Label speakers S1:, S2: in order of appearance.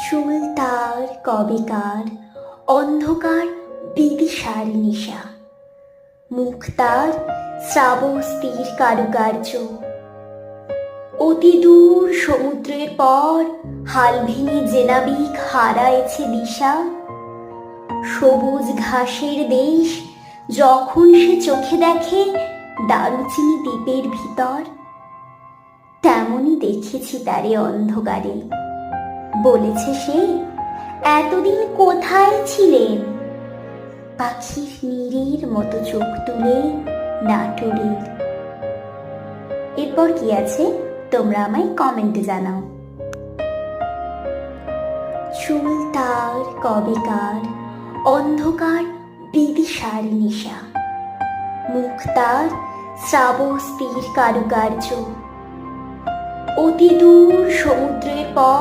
S1: চুল তার কবেকার, অন্ধকার বিদিশার নিশা, মুখ তার শ্রাবস্তির কারুকার্য। অতি দূর সমুদ্রের পর হাল ভেঙে জেনাবিক হারায়েছে দিশা। সবুজ ঘাসের দেশ যখন সে চোখে দেখে দারুচিনি দ্বীপের ভিতর, তেমনি দেখেছি তারে অন্ধকারে। বলেছে সে, এতদিন কোথায় ছিলেন? পাখির নীড়ের মতো চোখ তুলে নাটোরের। এরপর কি আছে তোমরা আমায় কমেন্টে জানাও। চুল তার কবেকার, অন্ধকার বিদিশার নিশা, মুখ তার শ্রাবস্তির কারুকার্য। অতি দূর সমুদ্রের পর